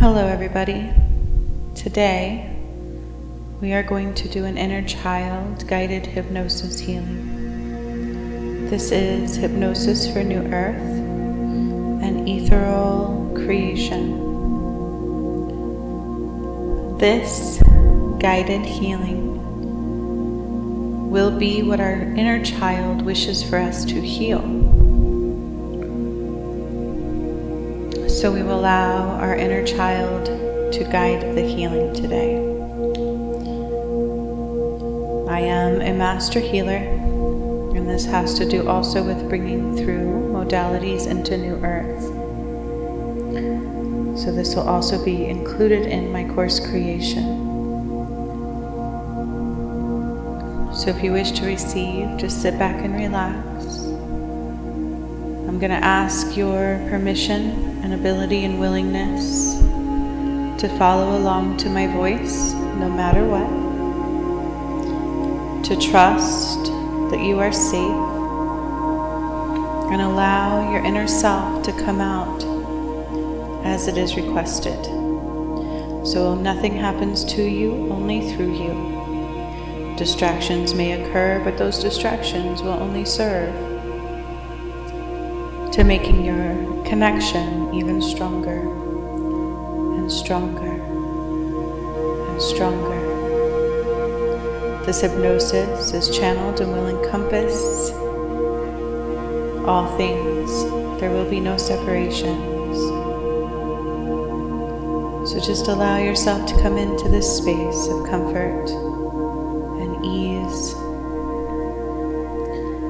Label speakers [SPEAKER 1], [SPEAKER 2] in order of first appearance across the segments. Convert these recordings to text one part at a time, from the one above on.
[SPEAKER 1] Hello everybody. Today we are going to do an inner child guided hypnosis healing. This is hypnosis for New Earth and ethereal creation. This guided healing will be what our inner child wishes for us to heal. So we will allow our inner child to guide the healing today. I am a master healer, and this has to do also with bringing through modalities into New Earth. So this will also be included in my course creation. So if you wish to receive, just sit back and relax. I'm going to ask your permission and ability and willingness to follow along to my voice no matter what, to trust that you are safe, and allow your inner self to come out as it is requested. So nothing happens to you, only through you. Distractions may occur, but those distractions will only serve to making your connection even stronger and stronger and stronger. This hypnosis is channeled and will encompass all things. There will be no separations. So just allow yourself to come into this space of comfort and ease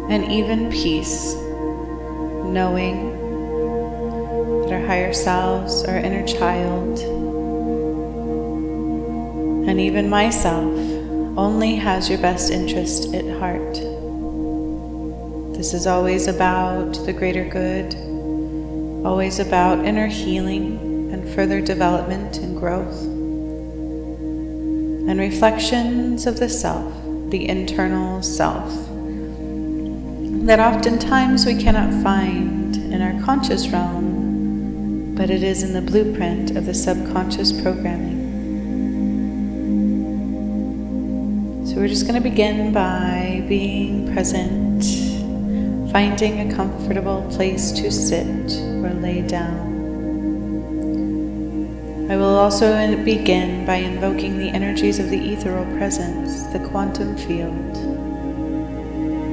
[SPEAKER 1] and even peace, knowing that our higher selves, our inner child, and even myself only has your best interest at heart. This is always about the greater good, always about inner healing and further development and growth, and reflections of the self, the internal self, that oftentimes we cannot find in our conscious realm, but it is in the blueprint of the subconscious programming. So we're just going to begin by being present, finding a comfortable place to sit or lay down. I will also begin by invoking the energies of the ethereal presence, the quantum field,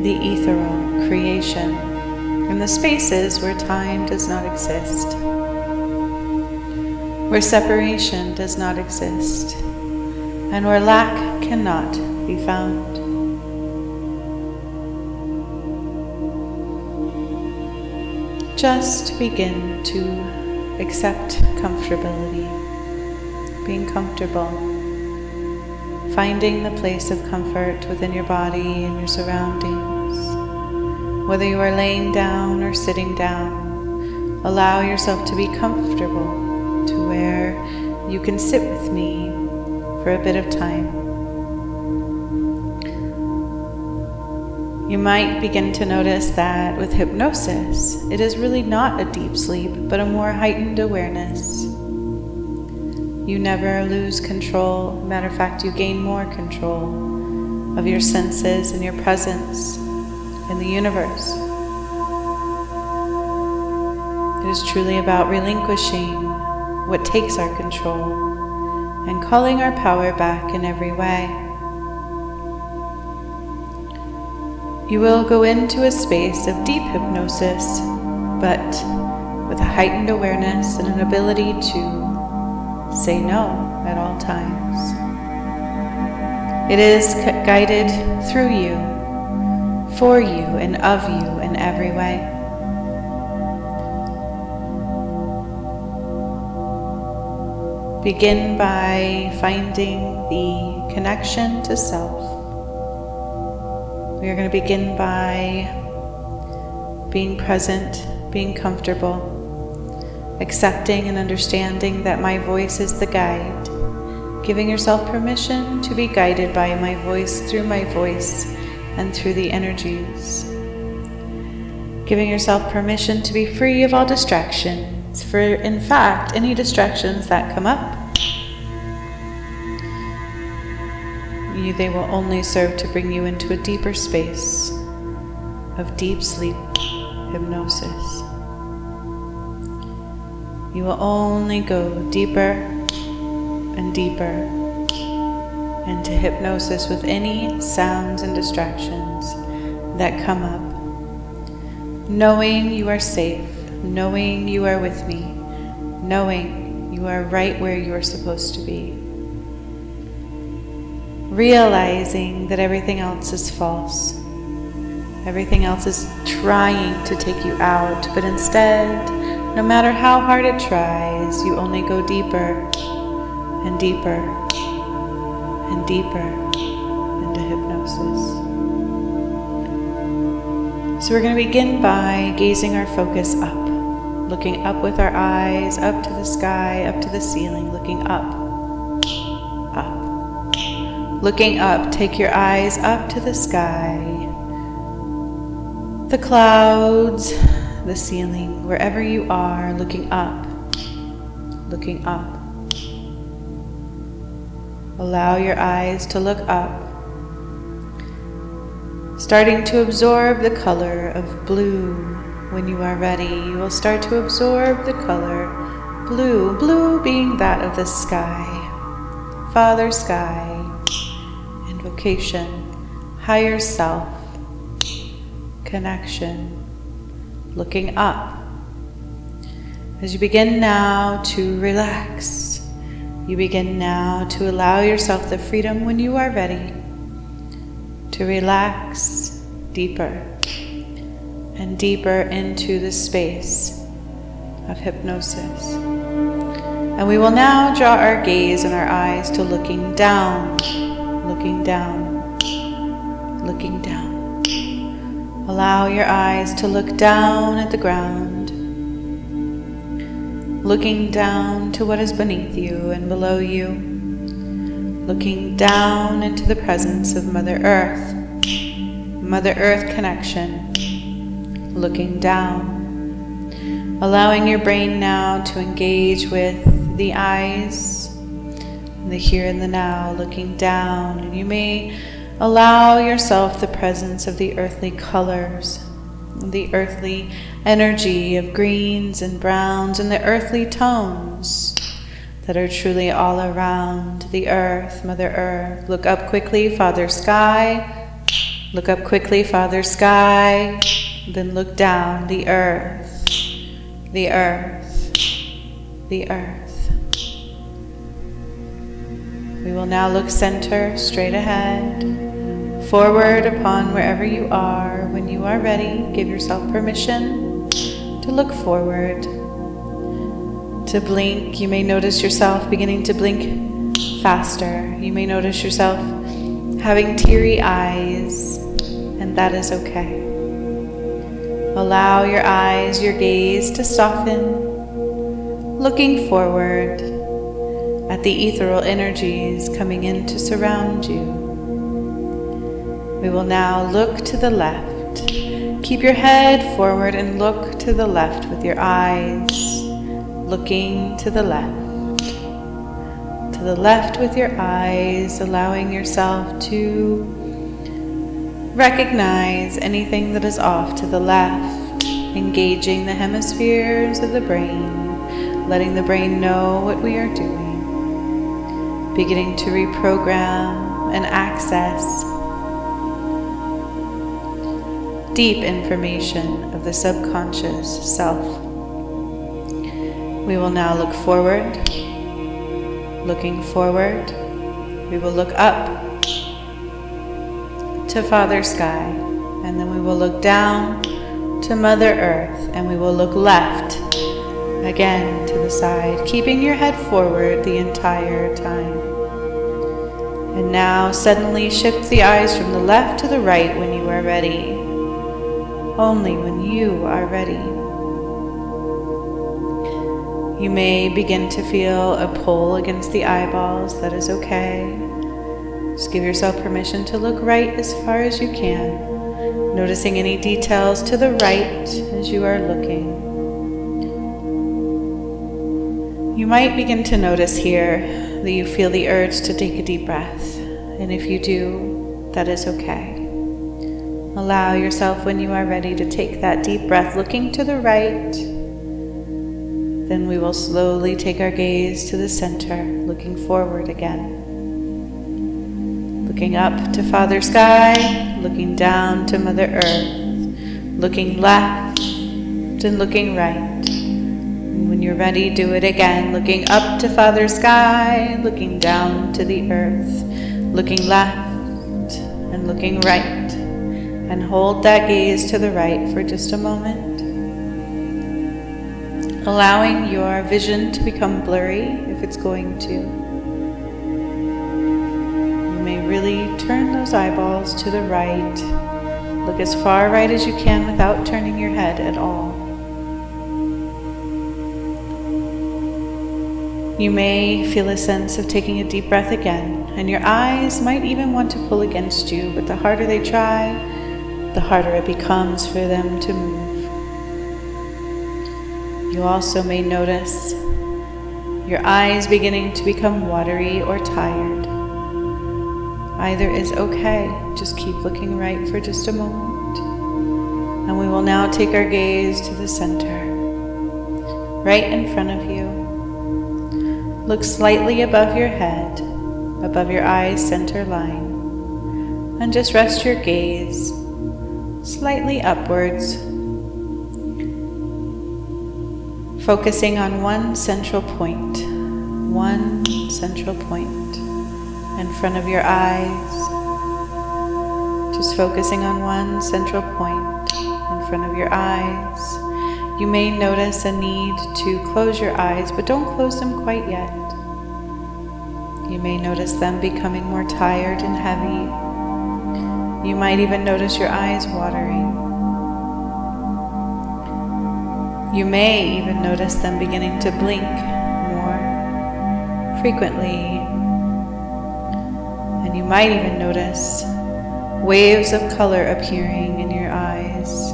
[SPEAKER 1] the ethereal creation, and the spaces where time does not exist, where separation does not exist, and where lack cannot be found. Just begin to accept comfortability, being comfortable, finding the place of comfort within your body and your surroundings. Whether you are laying down or sitting down, allow yourself to be comfortable to where you can sit with me for a bit of time. You might begin to notice that with hypnosis, it is really not a deep sleep, but a more heightened awareness. You never lose control. Matter of fact, you gain more control of your senses and your presence in the universe. It is truly about relinquishing what takes our control and calling our power back in every way. You will go into a space of deep hypnosis, but with a heightened awareness and an ability to say no at all times. It is guided through you, for you, and of you in every way. Begin by finding the connection to self. We are going to begin by being present, being comfortable, accepting and understanding that my voice is the guide, giving yourself permission to be guided by my voice, through my voice, and through the energies. Giving yourself permission to be free of all distractions, For in fact, any distractions that come up, they will only serve to bring you into a deeper space of deep sleep hypnosis. You will only go deeper and deeper into hypnosis with any sounds and distractions that come up, knowing you are safe, knowing you are with me, knowing you are right where you are supposed to be. Realizing that everything else is false. Everything else is trying to take you out, but instead, no matter how hard it tries, you only go deeper and deeper and deeper into hypnosis. So we're going to begin by gazing our focus up, looking up with our eyes, up to the sky, up to the ceiling, looking up, up. Looking up, take your eyes up to the sky, the clouds, the ceiling, wherever you are, looking up, looking up. Allow your eyes to look up, starting to absorb the color of blue. When you are ready, you will start to absorb the color blue, blue being that of the sky, Father Sky, invocation, higher self, connection, looking up. As you begin now to relax, you begin now to allow yourself the freedom when you are ready to relax deeper and deeper into the space of hypnosis. And we will now draw our gaze and our eyes to looking down, looking down, looking down. Allow your eyes to look down at the ground, looking down to what is beneath you and below you, looking down into the presence of Mother Earth connection, looking down, allowing your brain now to engage with the eyes, the here and the now, looking down. And you may allow yourself the presence of the earthly colors, the earthly energy of greens and browns, and the earthly tones that are truly all around the earth, Mother Earth. Look up quickly, Father Sky. Look up quickly, Father Sky. Then look down, the earth, the earth, the earth. We will now look center, straight ahead, forward upon wherever you are. When you are ready, give yourself permission to look forward, to blink. You may notice yourself beginning to blink faster. You may notice yourself having teary eyes, and that is okay. Allow your eyes, your gaze to soften, looking forward at the ethereal energies coming in to surround you. We will now look to the left. Keep your head forward and look to the left with your eyes, looking to the left. To the left with your eyes, allowing yourself to recognize anything that is off to the left, engaging the hemispheres of the brain, letting the brain know what we are doing, beginning to reprogram and access deep information of the subconscious self. We will now look forward. Looking forward, we will look up to Father Sky, and then we will look down to Mother Earth, and we will look left again to the side, keeping your head forward the entire time. And now suddenly shift the eyes from the left to the right when you are ready. Only when you are ready. You may begin to feel a pull against the eyeballs. That is okay. Just give yourself permission to look right as far as you can, noticing any details to the right as you are looking. You might begin to notice here that you feel the urge to take a deep breath, and if you do, that is okay. Allow yourself when you are ready to take that deep breath, looking to the right. Then we will slowly take our gaze to the center, looking forward again. Looking up to Father Sky, looking down to Mother Earth, looking left and looking right. When you're ready, do it again, looking up to Father Sky, looking down to the earth, looking left and looking right, and hold that gaze to the right for just a moment, allowing your vision to become blurry if it's going to. You may really turn those eyeballs to the right, look as far right as you can without turning your head at all. You may feel a sense of taking a deep breath again, and your eyes might even want to pull against you, but the harder they try, the harder it becomes for them to move. You also may notice your eyes beginning to become watery or tired. Either is okay, just keep looking right for just a moment. And we will now take our gaze to the center, right in front of you. Look slightly above your head, above your eye's center line, and just rest your gaze slightly upwards, focusing on one central point in front of your eyes. Just focusing on one central point in front of your eyes. You may notice a need to close your eyes, but don't close them quite yet. You may notice them becoming more tired and heavy. You might even notice your eyes watering. You may even notice them beginning to blink more frequently. And you might even notice waves of color appearing in your eyes.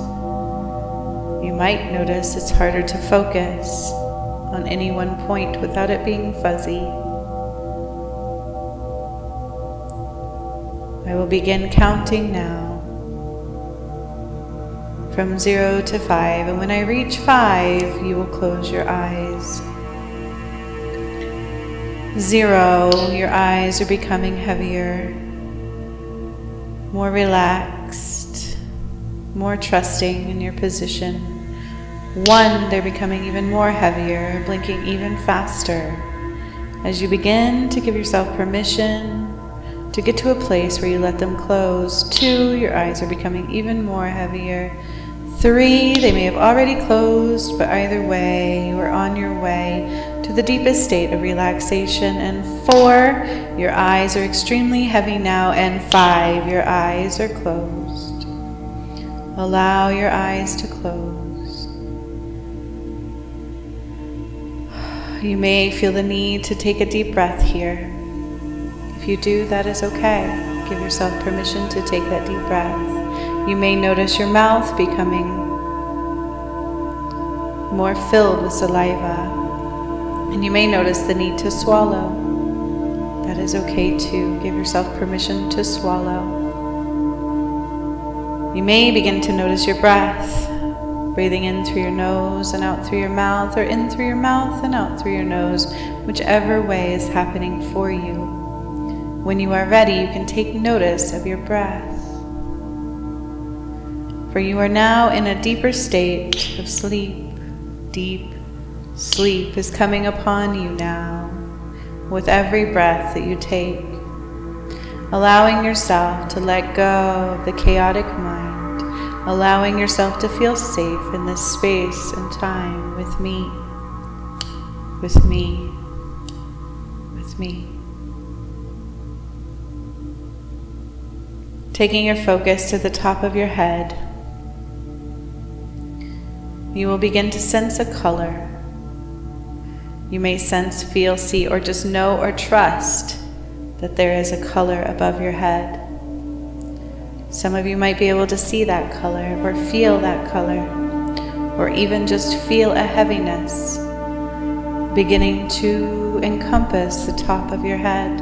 [SPEAKER 1] You might notice it's harder to focus on any one point without it being fuzzy. I will begin counting now from 0 to 5, and when I reach 5, you will close your eyes. 0, your eyes are becoming heavier, more relaxed, more trusting in your position. 1, they're becoming even more heavier, blinking even faster. As you begin to give yourself permission to get to a place where you let them close. 2, your eyes are becoming even more heavier. 3, they may have already closed, but either way, you are on your way to the deepest state of relaxation. And 4, your eyes are extremely heavy now. And 5, your eyes are closed. Allow your eyes to close. You may feel the need to take a deep breath here. If you do, that is okay. Give yourself permission to take that deep breath. You may notice your mouth becoming more filled with saliva, and you may notice the need to swallow. That is okay too. Give yourself permission to swallow. You may begin to notice your breath, breathing in through your nose and out through your mouth, or in through your mouth and out through your nose, whichever way is happening for you. When you are ready, you can take notice of your breath. For you are now in a deeper state of sleep. Deep sleep is coming upon you now with every breath that you take, allowing yourself to let go of the chaotic mind, allowing yourself to feel safe in this space and time with me, with me, with me. Taking your focus to the top of your head, you will begin to sense a color. You may sense, feel, see, or just know or trust that there is a color above your head. Some of you might be able to see that color or feel that color, or even just feel a heaviness. beginning to encompass the top of your head.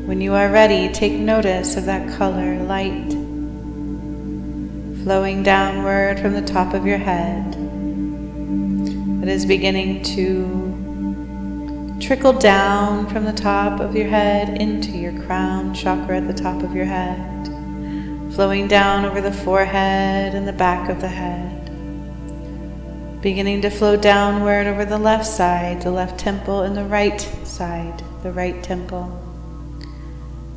[SPEAKER 1] When you are ready, take notice of that color, light, flowing downward from the top of your head. It is beginning to trickle down from the top of your head into your crown chakra at the top of your head, flowing down over the forehead and the back of the head, beginning to flow downward over the left side, the left temple, and the right side, the right temple,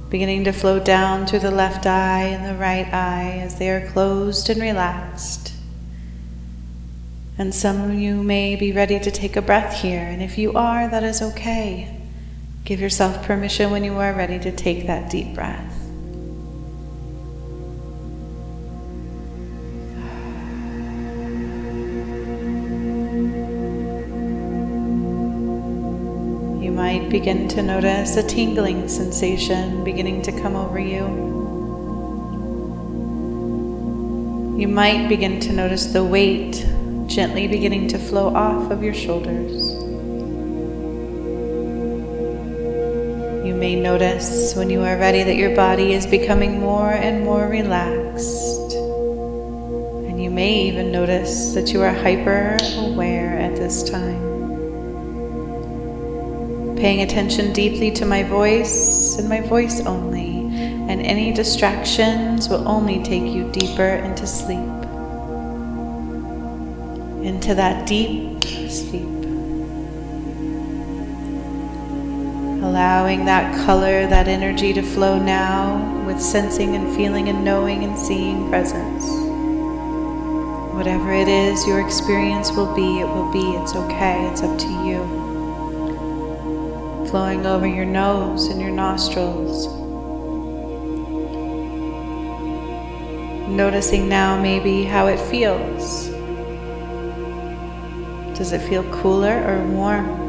[SPEAKER 1] beginning to flow down through the left eye and the right eye as they are closed and relaxed. And some of you may be ready to take a breath here, and if you are, that is okay. Give yourself permission when you are ready to take that deep breath. You might begin to notice a tingling sensation beginning to come over you. You might begin to notice the weight gently beginning to flow off of your shoulders. You may notice when you are ready that your body is becoming more and more relaxed. And you may even notice that you are hyper aware at this time. Paying attention deeply to my voice and my voice only, and any distractions will only take you deeper into sleep. Into that deep sleep. Allowing that color, that energy to flow now with sensing and feeling and knowing and seeing presence. Whatever it is your experience will be, it will be. It's okay. It's up to you. Flowing over your nose and your nostrils. Noticing now maybe how it feels. Does it feel cooler or warm?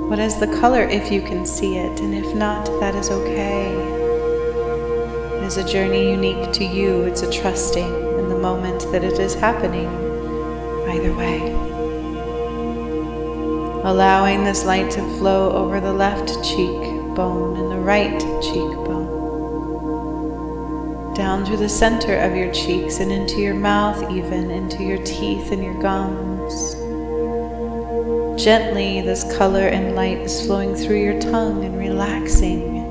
[SPEAKER 1] What is the color if you can see it? And if not, that is okay. It is a journey unique to you. It's a trusting in the moment that it is happening. Either way. Allowing this light to flow over the left cheekbone and the right cheekbone. Down through the center of your cheeks and into your mouth, even into your teeth and your gums. Gently, this color and light is flowing through your tongue and relaxing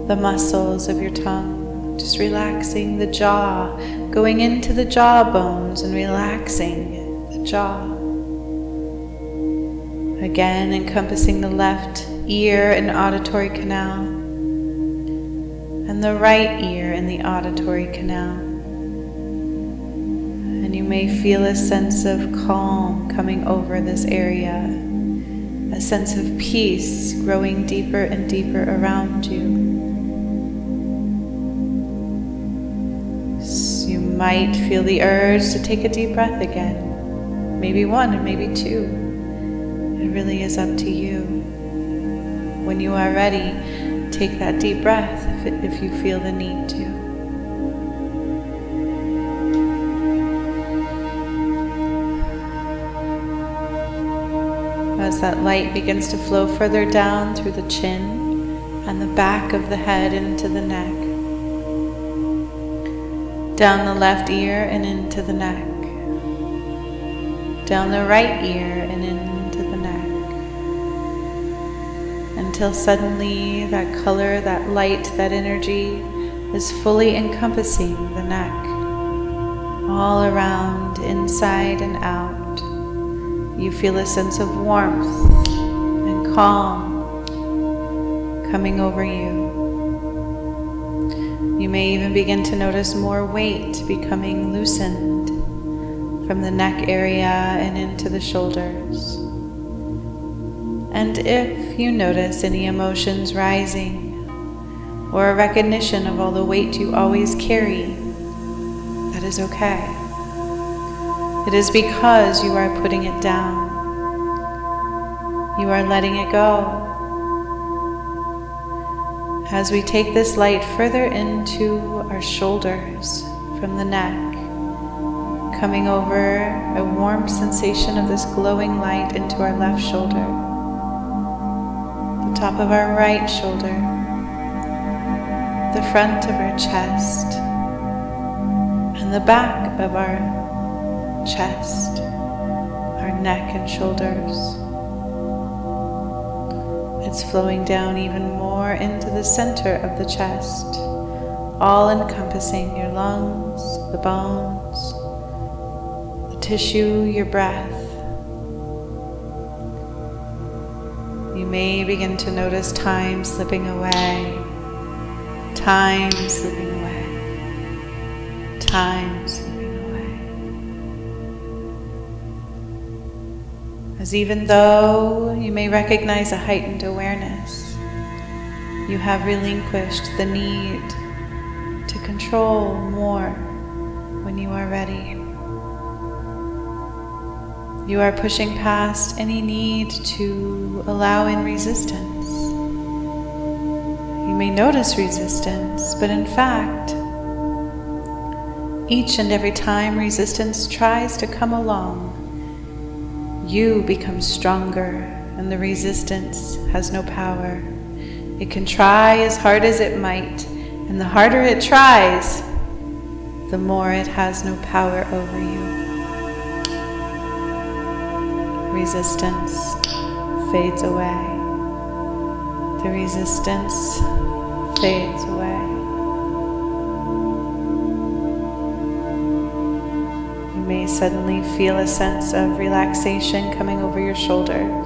[SPEAKER 1] the muscles of your tongue. Just relaxing the jaw, going into the jawbones and relaxing the jaw. Again, encompassing the left ear and auditory canal, and the right ear and the auditory canal. And you may feel a sense of calm coming over this area, a sense of peace growing deeper and deeper around you. So you might feel the urge to take a deep breath again, maybe one and maybe two. It really is up to you. When you are ready, take that deep breath if you feel the need to. As that light begins to flow further down through the chin and the back of the head into the neck, down the left ear and into the neck, down the right ear and into the neck, until suddenly that color, that light, that energy is fully encompassing the neck, all around, inside and out. You feel a sense of warmth and calm coming over you. You may even begin to notice more weight becoming loosened from the neck area and into the shoulders. And if you notice any emotions rising or a recognition of all the weight you always carry, that is okay. It is because you are putting it down. You are letting it go. As we take this light further into our shoulders from the neck, coming over a warm sensation of this glowing light into our left shoulder, the top of our right shoulder, the front of our chest, and the back of our chest, our neck and shoulders. It's flowing down even more into the center of the chest, all encompassing your lungs, the bones, the tissue, your breath. You may begin to notice time slipping away, time slipping away, time slipping away. As even though you may recognize a heightened awareness, you have relinquished the need to control more when you are ready. You are pushing past any need to allow in resistance. You may notice resistance, but in fact, each and every time resistance tries to come along, you become stronger and the resistance has no power. It can try as hard as it might, and the harder it tries, the more it has no power over you. Resistance fades away. The resistance fades away. You may suddenly feel a sense of relaxation coming over your shoulders,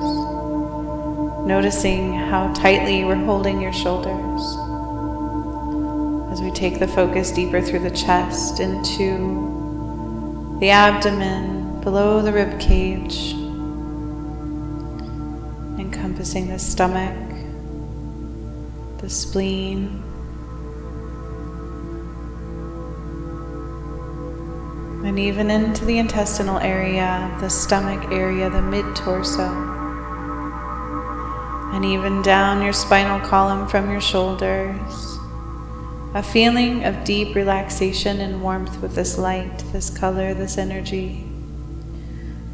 [SPEAKER 1] noticing how tightly we're holding your shoulders. As we take the focus deeper through the chest into the abdomen, below the rib cage, encompassing the stomach, the spleen, and even into the intestinal area, the stomach area, the mid-torso, and even down your spinal column from your shoulders. A feeling of deep relaxation and warmth with this light, this color, this energy.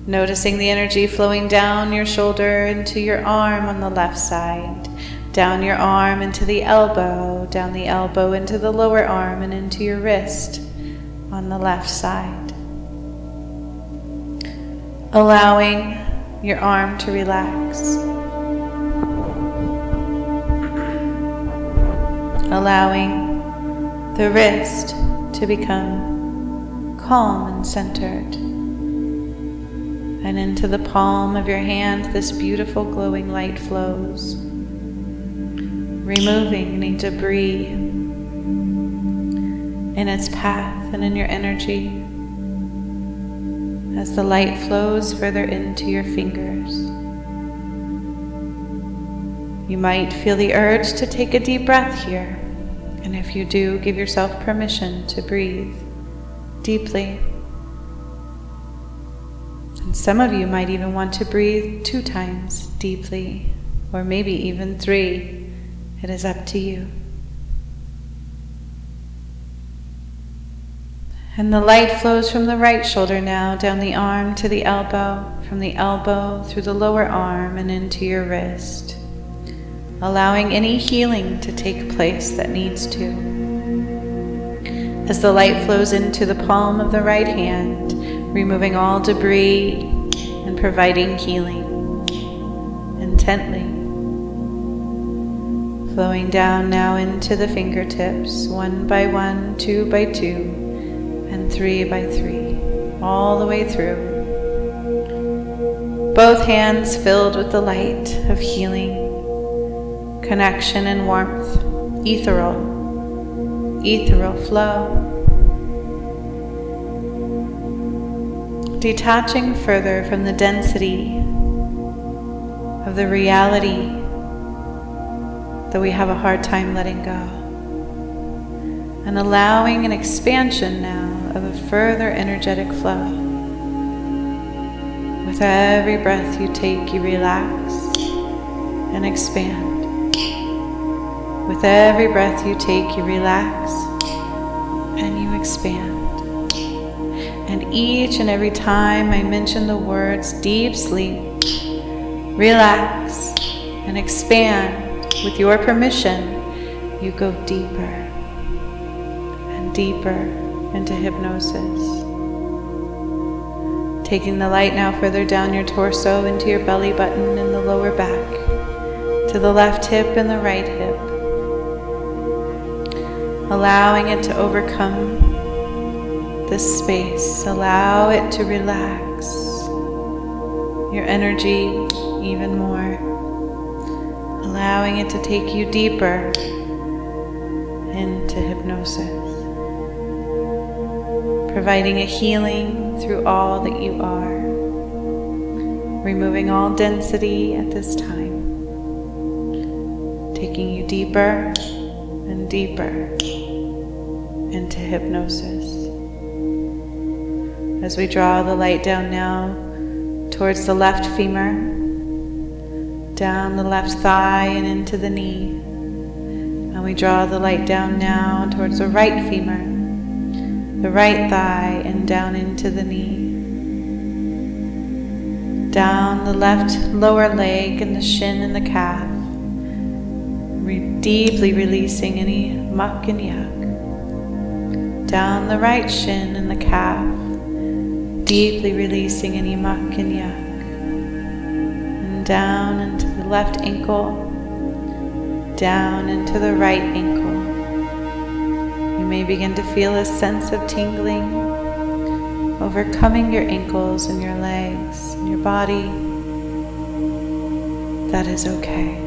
[SPEAKER 1] Noticing the energy flowing down your shoulder into your arm on the left side, down your arm into the elbow, down the elbow into the lower arm and into your wrist on the left side. Allowing your arm to relax. Allowing the wrist to become calm and centered. And into the palm of your hand, this beautiful glowing light flows, removing any debris in its path and in your energy as the light flows further into your fingers. You might feel the urge to take a deep breath here, and if you do, give yourself permission to breathe deeply. Some of you might even want to breathe 2 times deeply, or maybe even 3. It is up to you. And the light flows from the right shoulder now, down the arm to the elbow, from the elbow through the lower arm and into your wrist, allowing any healing to take place that needs to. As the light flows into the palm of the right hand, removing all debris and providing healing intently. Flowing down now into the fingertips, 1 by 1, 2 by 2, and 3 by 3, all the way through. Both hands filled with the light of healing, connection and warmth, ethereal flow. Detaching further from the density of the reality that we have a hard time letting go, and allowing an expansion now of a further energetic flow. With every breath you take, you relax and expand. With every breath you take, you relax and you expand. And each and every time I mention the words deep sleep, relax, and expand, with your permission, you go deeper and deeper into hypnosis. Taking the light now further down your torso into your belly button and the lower back, to the left hip and the right hip. Allowing it to overcome this space. Allow it to relax your energy even more. Allowing it to take you deeper into hypnosis. Providing a healing through all that you are. Removing all density at this time. Taking you deeper and deeper into hypnosis. As we draw the light down now towards the left femur, down the left thigh and into the knee. And we draw the light down now towards the right femur, the right thigh and down into the knee. Down the left lower leg and the shin and the calf. Deeply releasing any muck and yuck. Down the right shin and the calf. Deeply releasing any muck and yuck. And down into the left ankle. Down into the right ankle. You may begin to feel a sense of tingling, overcoming your ankles and your legs and your body. That is okay.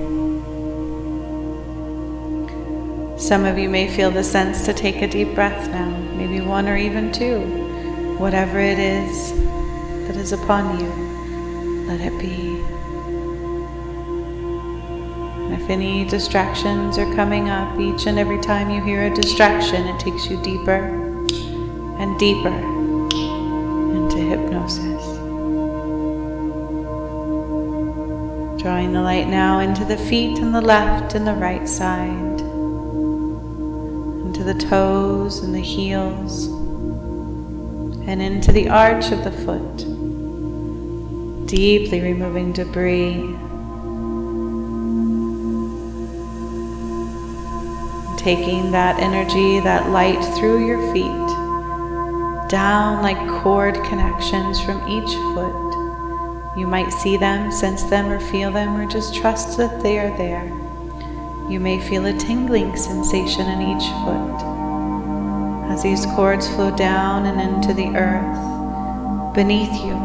[SPEAKER 1] Some of you may feel the sense to take a deep breath now, maybe one or even two. Whatever it is that is upon you, let it be. And if any distractions are coming up, each and every time you hear a distraction, it takes you deeper and deeper into hypnosis. Drawing the light now into the feet on the left and the right side. Into the toes and the heels, and into the arch of the foot, deeply removing debris, taking that energy, that light through your feet, down like cord connections from each foot. You might see them, sense them, or feel them, or just trust that they are there. You may feel a tingling sensation in each foot as these cords flow down and into the earth beneath you.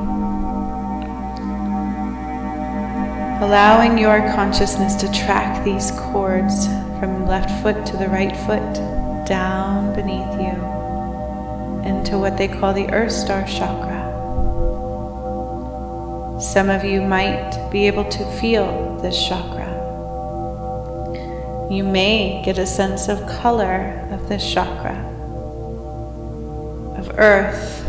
[SPEAKER 1] Allowing your consciousness to track these cords from the left foot to the right foot, down beneath you, into what they call the Earth Star Chakra. Some of you might be able to feel this chakra. You may get a sense of color of this chakra, of earth.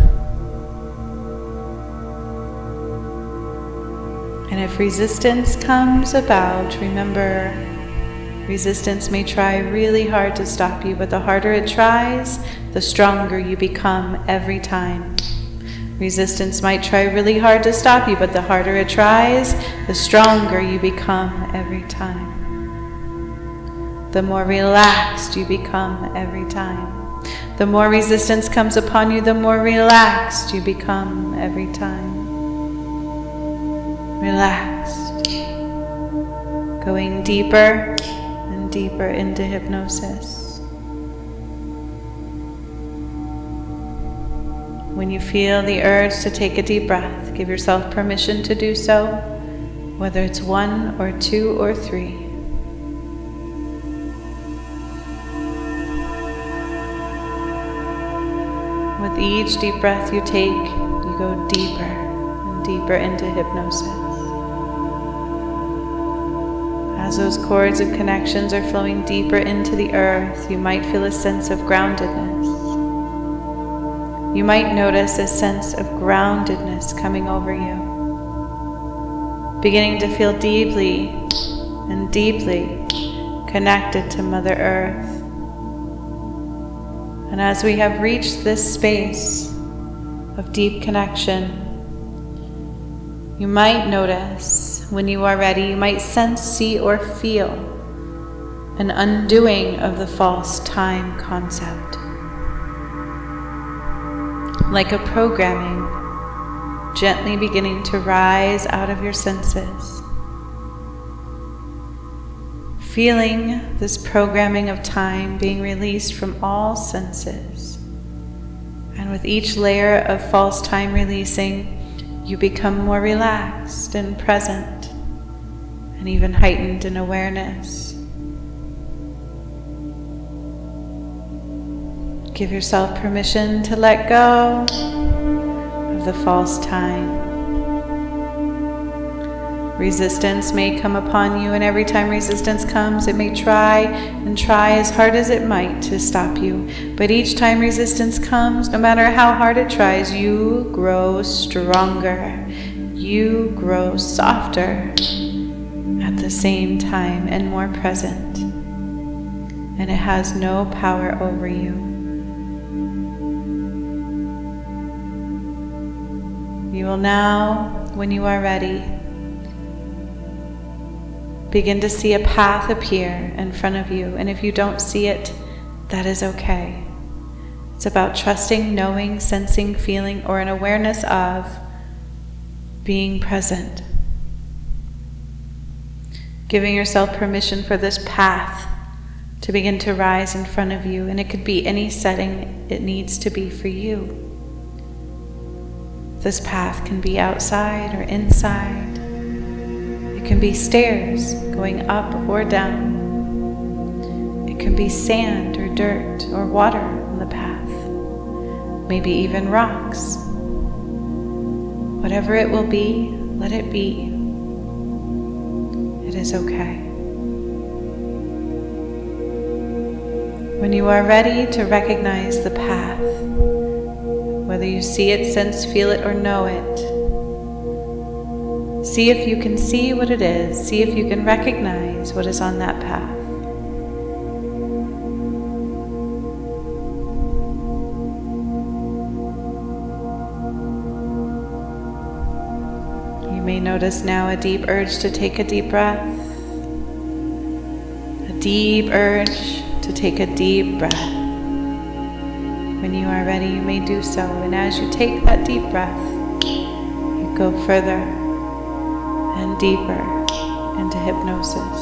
[SPEAKER 1] And if resistance comes about, remember, resistance may try really hard to stop you, but the harder it tries, the stronger you become every time. Resistance might try really hard to stop you, but the harder it tries, the stronger you become every time. The more relaxed you become every time. The more resistance comes upon you, the more relaxed you become every time. Relaxed. Going deeper and deeper into hypnosis. When you feel the urge to take a deep breath, give yourself permission to do so, whether it's 1 or 2 or 3. With each deep breath you take, you go deeper and deeper into hypnosis. As those cords of connections are flowing deeper into the earth, you might feel a sense of groundedness. You might notice a sense of groundedness coming over you, beginning to feel deeply and deeply connected to Mother Earth. And as we have reached this space, of deep connection. You might notice when you are ready, you might sense, see, or feel an undoing of the false time concept. Like a programming gently beginning to rise out of your senses. Feeling this programming of time being released from all senses. And with each layer of false time releasing, you become more relaxed and present, and even heightened in awareness. Give yourself permission to let go of the false time. Resistance may come upon you, and every time resistance comes, it may try as hard as it might to stop you. But each time resistance comes, no matter how hard it tries, you grow stronger. You grow softer at the same time and more present. And it has no power over you. You will now, when you are ready, begin to see a path appear in front of you. And if you don't see it, that is okay. It's about trusting, knowing, sensing, feeling, or an awareness of being present. Giving yourself permission for this path to begin to rise in front of you. And it could be any setting it needs to be for you. This path can be outside or inside. It can be stairs going up or down. It can be sand or dirt or water on the path. Maybe even rocks. Whatever it will be, let it be. It is okay. When you are ready to recognize the path, whether you see it, sense, feel it, or know it, see if you can see what it is. See if you can recognize what is on that path. You may notice now a deep urge to take a deep breath. A deep urge to take a deep breath. When you are ready, you may do so. And as you take that deep breath, you go further and deeper into hypnosis.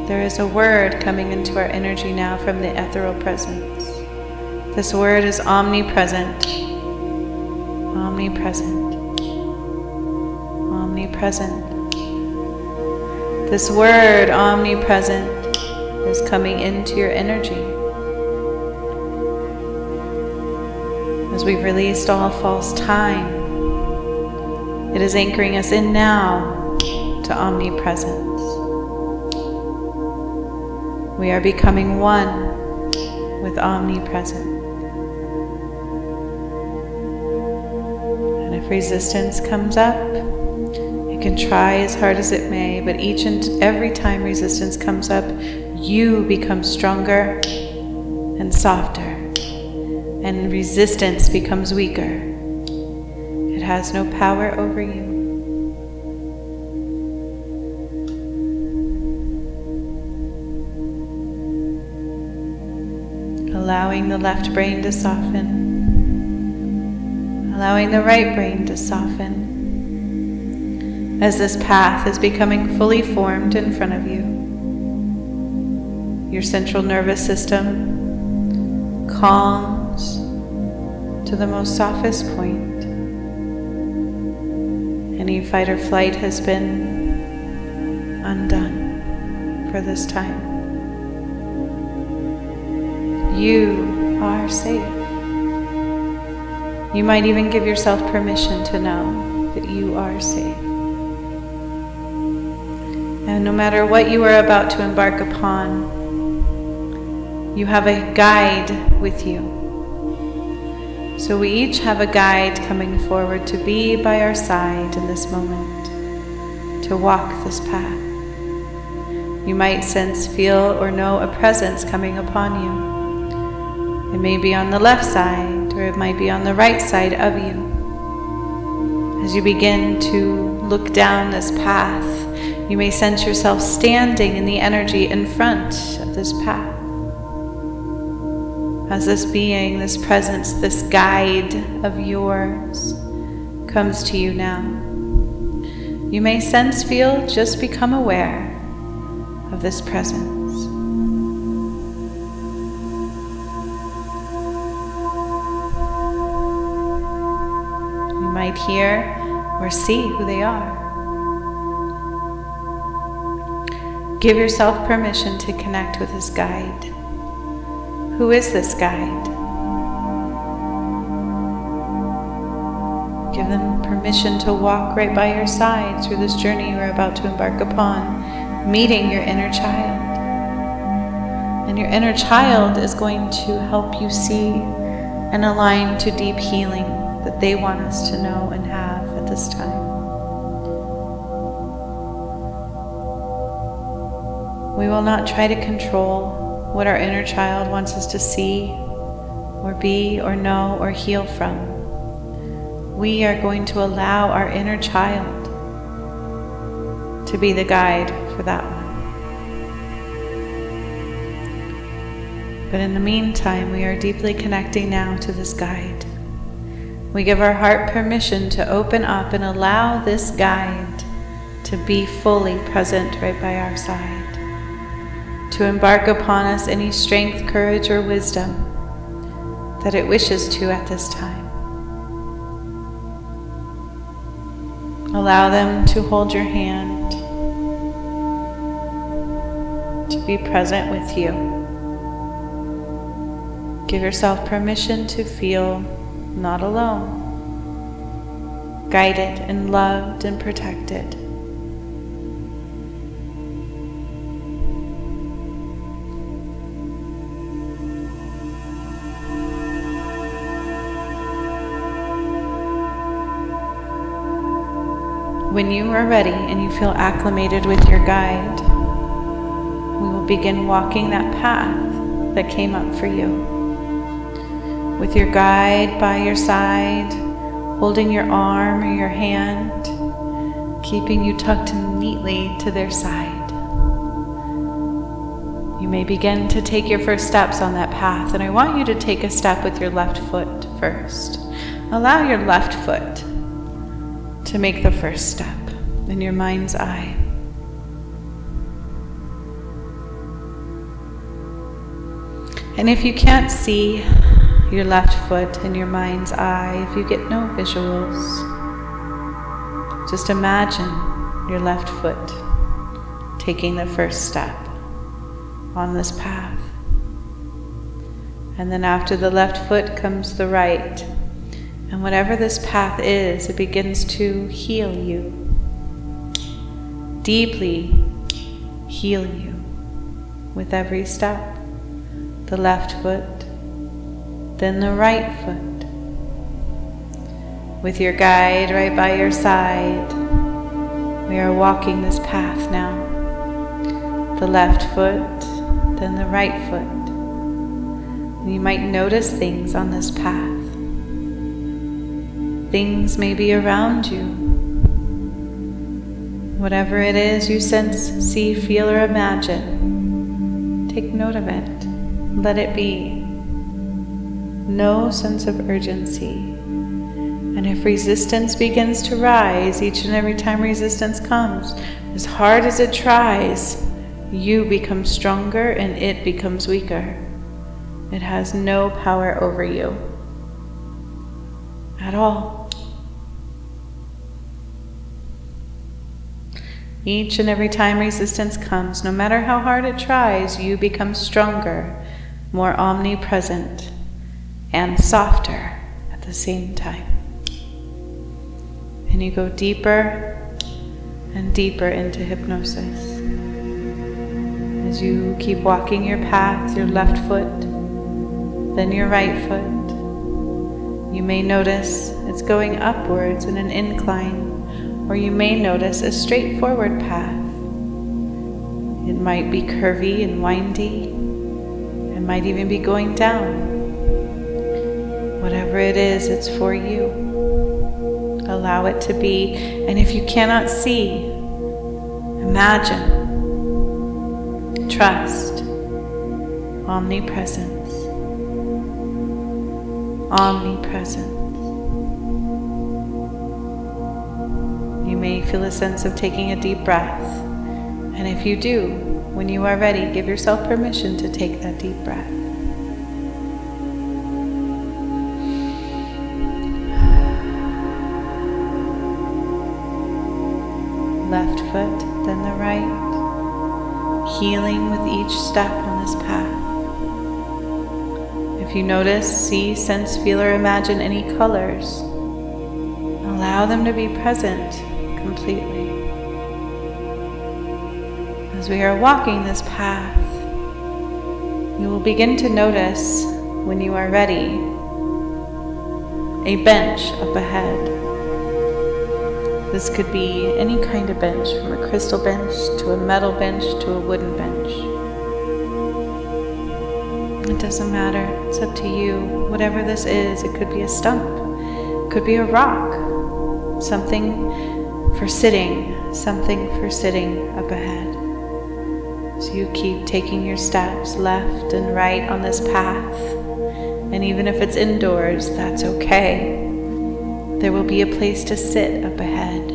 [SPEAKER 1] There is a word coming into our energy now from the ethereal presence. This word is omnipresent. Omnipresent. Omnipresent. This word, omnipresent, is coming into your energy. As we've released all false time, it is anchoring us in now to omnipresence. We are becoming one with omnipresent. And if resistance comes up, it can try as hard as it may, but each and every time resistance comes up, you become stronger and softer. And resistance becomes weaker. It has no power over you. Allowing the left brain to soften. Allowing the right brain to soften. As this path is becoming fully formed in front of you. Your central nervous system calms to the most softest point. Any fight or flight has been undone for this time. You are safe. You might even give yourself permission to know that you are safe. And no matter what you are about to embark upon, you have a guide with you. So we each have a guide coming forward to be by our side in this moment, to walk this path. You might sense, feel, or know a presence coming upon you. It may be on the left side, or it might be on the right side of you. As you begin to look down this path, you may sense yourself standing in the energy in front of this path. As this being, this presence, this guide of yours comes to you now. You may sense, feel, just become aware of this presence. You might hear or see who they are. Give yourself permission to connect with this guide. Who is this guide? Give them permission to walk right by your side through this journey you are about to embark upon, meeting your inner child. And your inner child is going to help you see and align to deep healing that they want us to know and have at this time. We will not try to control what our inner child wants us to see or be or know or heal from. We are going to allow our inner child to be the guide for that one. But in the meantime, we are deeply connecting now to this guide. We give our heart permission to open up and allow this guide to be fully present right by our side, to embark upon us any strength, courage, or wisdom that it wishes to at this time. Allow them to hold your hand, to be present with you. Give yourself permission to feel not alone, guided and loved and protected. When you are ready and you feel acclimated with your guide, we will begin walking that path that came up for you. With your guide by your side, holding your arm or your hand, keeping you tucked neatly to their side. You may begin to take your first steps on that path, and I want you to take a step with your left foot first. Allow your left foot to make the first step in your mind's eye. And if you can't see your left foot in your mind's eye, if you get no visuals, just imagine your left foot taking the first step on this path. And then after the left foot comes the right. And whatever this path is, it begins to heal you, deeply heal you with every step. The left foot, then the right foot. With your guide right by your side, we are walking this path now. The left foot, then the right foot. And you might notice things on this path. Things may be around you. Whatever it is you sense, see, feel, or imagine, take note of it. Let it be. No sense of urgency. And if resistance begins to rise, each and every time resistance comes, as hard as it tries, you become stronger and it becomes weaker. It has no power over you at all. Each and every time resistance comes, no matter how hard it tries, you become stronger, more omnipresent, and softer at the same time. And you go deeper and deeper into hypnosis. As you keep walking your path, your left foot, then your right foot, you may notice it's going upwards in an incline, or you may notice a straightforward path. It might be curvy and windy. It might even be going down. Whatever it is, it's for you. Allow it to be. And if you cannot see, imagine, trust, omnipresence, omnipresence. You may feel a sense of taking a deep breath. And if you do, when you are ready, give yourself permission to take that deep breath. Left foot, then the right, healing with each step on this path. If you notice, see, sense, feel, or imagine any colors, allow them to be present completely. As we are walking this path, you will begin to notice, when you are ready, a bench up ahead. This could be any kind of bench, from a crystal bench to a metal bench to a wooden bench. It doesn't matter, it's up to you. Whatever this is, it could be a stump, it could be a rock, something for sitting up ahead. So you keep taking your steps left and right on this path, and even if it's indoors, that's okay. There will be a place to sit up ahead.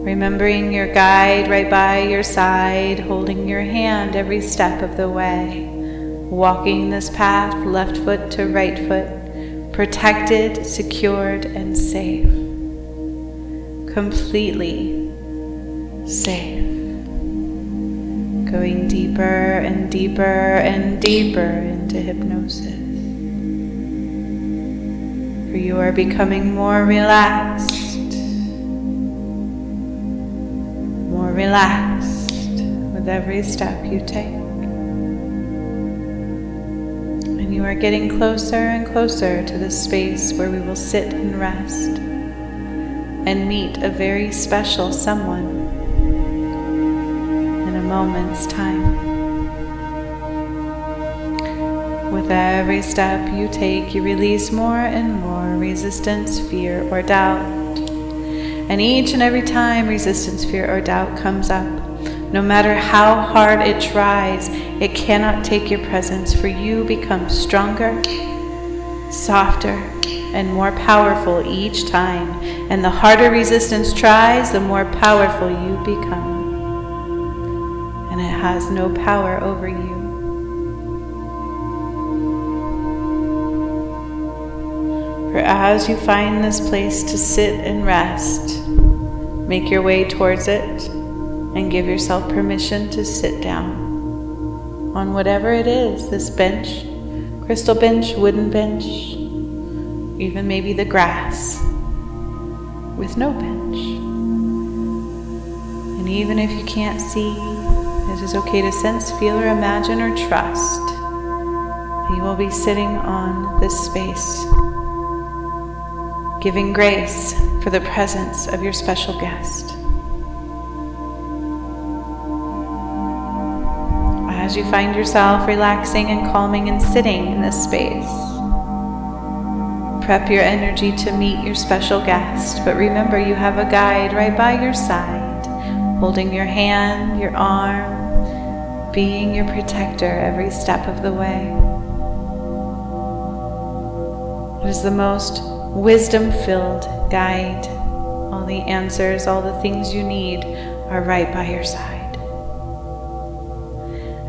[SPEAKER 1] Remembering your guide right by your side, holding your hand every step of the way. Walking this path, left foot to right foot, protected, secured, and safe. Completely safe. Going deeper and deeper and deeper into hypnosis. For you are becoming more relaxed with every step you take. And you are getting closer and closer to the space where we will sit and rest and meet a very special someone in a moment's time. With every step you take, you release more and more resistance, fear, or doubt. And each and every time resistance, fear, or doubt comes up, no matter how hard it tries, it cannot take your presence, for you become stronger, softer, and more powerful each time. And the harder resistance tries, the more powerful you become. And it has no power over you. For as you find this place to sit and rest, make your way towards it and give yourself permission to sit down on whatever it is, this bench, crystal bench, wooden bench, even maybe the grass with no bench. And even if you can't see, it is okay to sense, feel, or imagine, or trust that you will be sitting on this space, giving grace for the presence of your special guest. As you find yourself relaxing and calming and sitting in this space, prep your energy to meet your special guest, but remember you have a guide right by your side, holding your hand, your arm, being your protector every step of the way. It is the most wisdom-filled guide. All the answers, all the things you need are right by your side.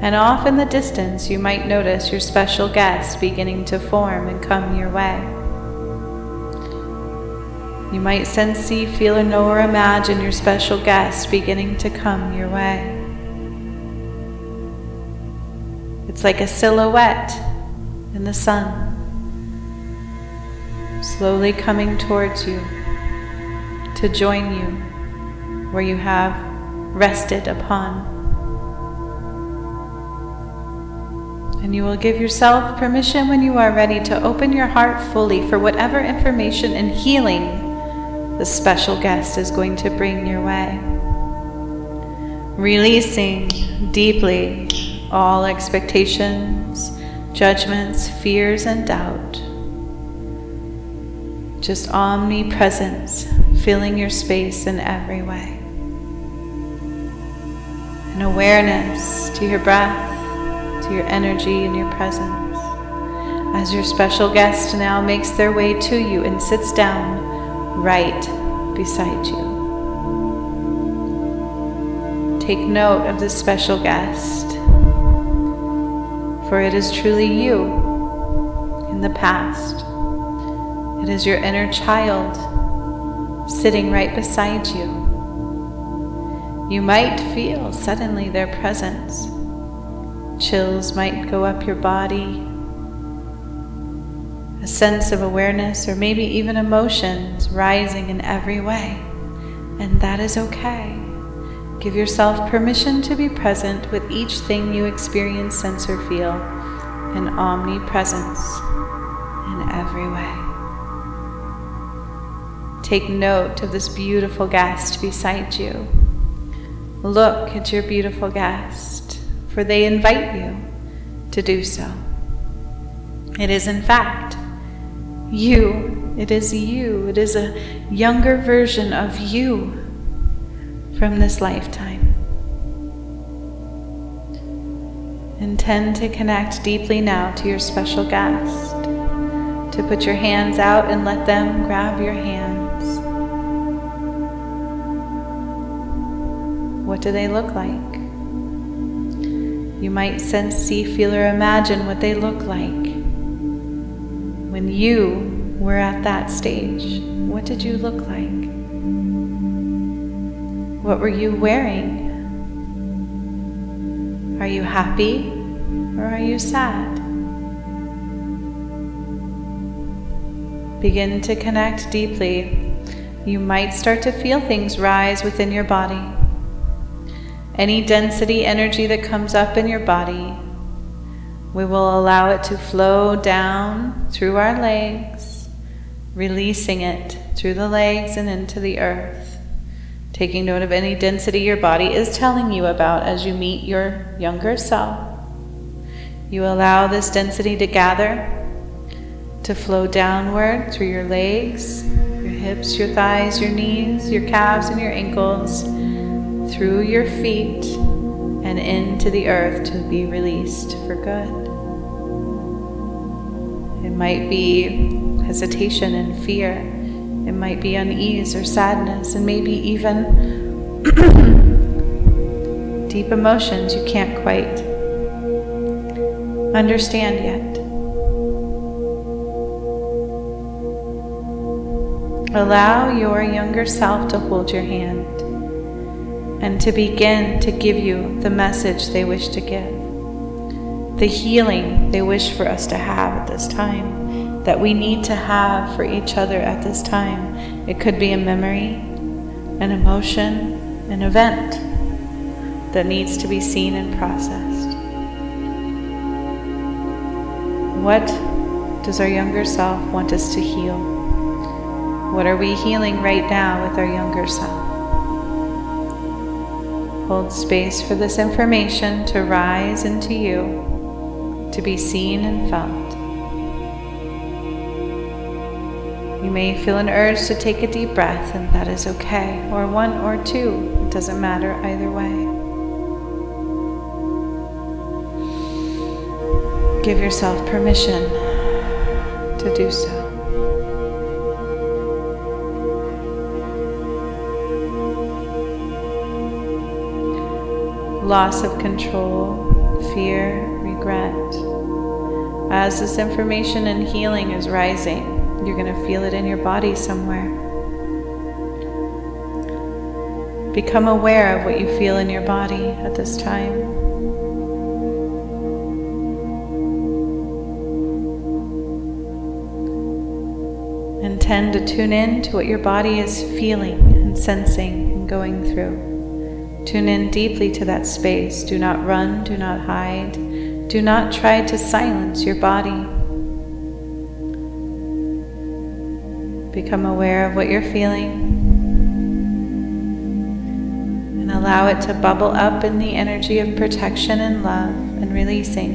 [SPEAKER 1] And off in the distance, you might notice your special guest beginning to form and come your way. You might sense, see, feel, or know, or imagine your special guest beginning to come your way. It's like a silhouette in the sun, slowly coming towards you to join you where you have rested upon. And you will give yourself permission when you are ready to open your heart fully for whatever information and healing the special guest is going to bring your way. releasing deeply all expectations, judgments, fears, and doubt. Just omnipresence filling your space in every way. An awareness to your breath, to your energy and your presence. As your special guest now makes their way to you and sits down right beside you. Take note of this special guest, for it is truly you in the past. It is your inner child sitting right beside you. You might feel suddenly their presence. Chills might go up your body. A sense of awareness or maybe even emotions rising in every way. And that is okay. Give yourself permission to be present with each thing you experience, sense, or feel in omnipresence in every way. Take note of this beautiful guest beside you. Look at your beautiful guest, for they invite you to do so. It is in fact you. It is you. It is a younger version of you from this lifetime. Intend to connect deeply now to your special guest, to put your hands out and let them grab your hands. What do they look like? You might sense, see, feel, or imagine what they look like. When you were at that stage, what did you look like? What were you wearing? Are you happy or are you sad? Begin to connect deeply. You might start to feel things rise within your body. Any density energy that comes up in your body, we will allow it to flow down through our legs, releasing it through the legs and into the earth. Taking note of any density your body is telling you about as you meet your younger self. You allow this density to gather, to flow downward through your legs, your hips, your thighs, your knees, your calves, and your ankles, through your feet and into the earth to be released for good. It might be hesitation and fear. It might be unease or sadness, and maybe even deep emotions you can't quite understand yet. Allow your younger self to hold your hand and to begin to give you the message they wish to give, the healing they wish for us to have at this time, that we need to have for each other at this time. It could be a memory, an emotion, an event that needs to be seen and processed. What does our younger self want us to heal? What are we healing right now with our younger self? Hold space for this information to rise into you, to be seen and felt. You may feel an urge to take a deep breath, and that is okay, or one or two, it doesn't matter either way. Give yourself permission to do so. Loss of control, fear, regret. As this information and healing is rising, you're going to feel it in your body somewhere. Become aware of what you feel in your body at this time. Intend to tune in to what your body is feeling and sensing and going through. Tune in deeply to that space. Do not run, do not hide. Do not try to silence your body. Become aware of what you're feeling and allow it to bubble up in the energy of protection and love and releasing.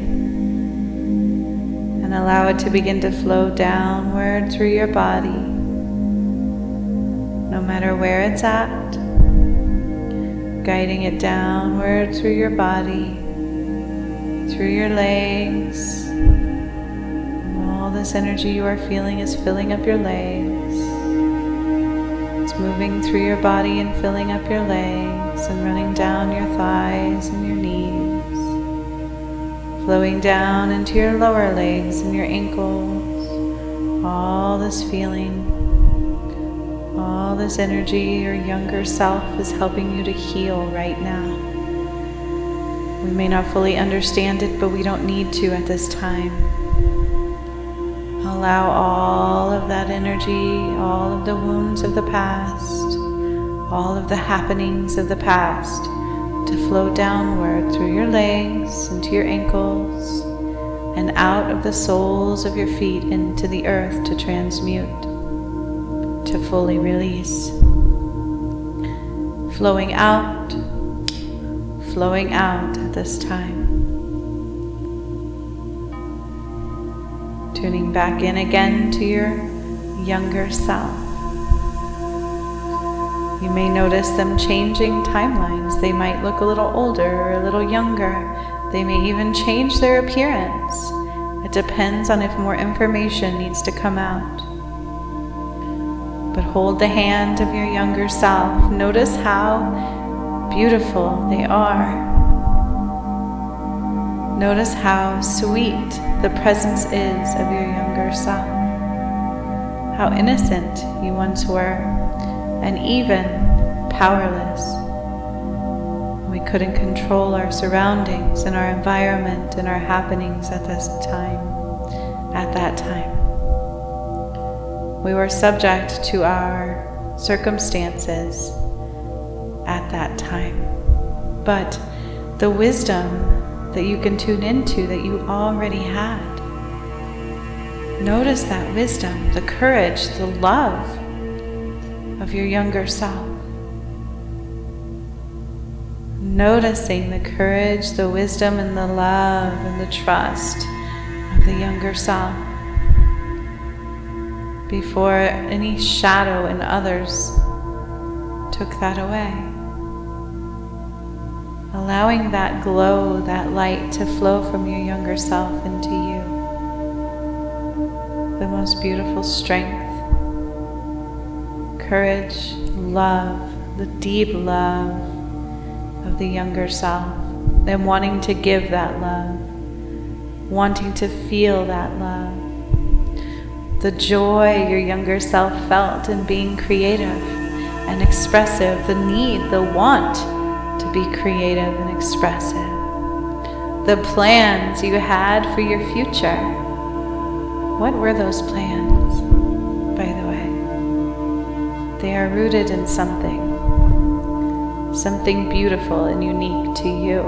[SPEAKER 1] And allow it to begin to flow downward through your body, no matter where it's at, guiding it downward through your body, through your legs. And all this energy you are feeling is filling up your legs. It's moving through your body and filling up your legs and running down your thighs and your knees, flowing down into your lower legs and your ankles. All this feeling, all this energy, your younger self is helping you to heal right now. We may not fully understand it, but we don't need to at this time. Allow all of that energy, all of the wounds of the past, all of the happenings of the past to flow downward through your legs, into your ankles, and out of the soles of your feet into the earth to transmute, to fully release. Flowing out at this time. Tuning back in again to your younger self. You may notice them changing timelines. They might look a little older or a little younger. They may even change their appearance. It depends on if more information needs to come out. But hold the hand of your younger self. Notice how beautiful they are. Notice how sweet the presence is of your younger self. How innocent you once were, and even powerless. We couldn't control our surroundings and our environment and our happenings at that time. We were subject to our circumstances at that time. But the wisdom that you can tune into that you already had. Notice that wisdom, the courage, the love of your younger self. Noticing the courage, the wisdom, and the love and the trust of the younger self before any shadow in others took that away. Allowing that glow, that light to flow from your younger self into you. The most beautiful strength, courage, love, the deep love of the younger self, and wanting to give that love, wanting to feel that love. The joy your younger self felt in being creative and expressive, the need, the want to be creative and expressive. The plans you had for your future. What were those plans, by the way? They are rooted in something beautiful and unique to you.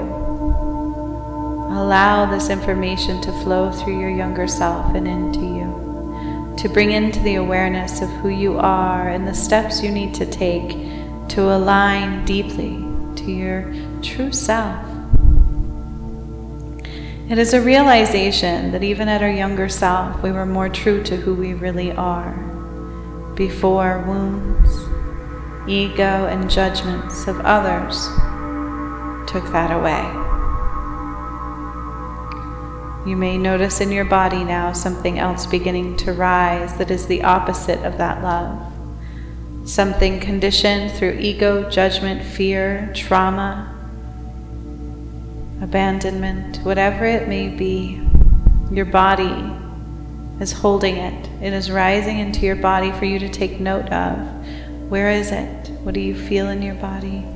[SPEAKER 1] Allow this information to flow through your younger self and into you, to bring into the awareness of who you are and the steps you need to take to align deeply to your true self. It is a realization that even at our younger self, we were more true to who we really are before wounds, ego, and judgments of others took that away. You may notice in your body now something else beginning to rise that is the opposite of that love. Something conditioned through ego, judgment, fear, trauma, abandonment, whatever it may be. Your body is holding it. It is rising into your body for you to take note of. Where is it? What do you feel in your body?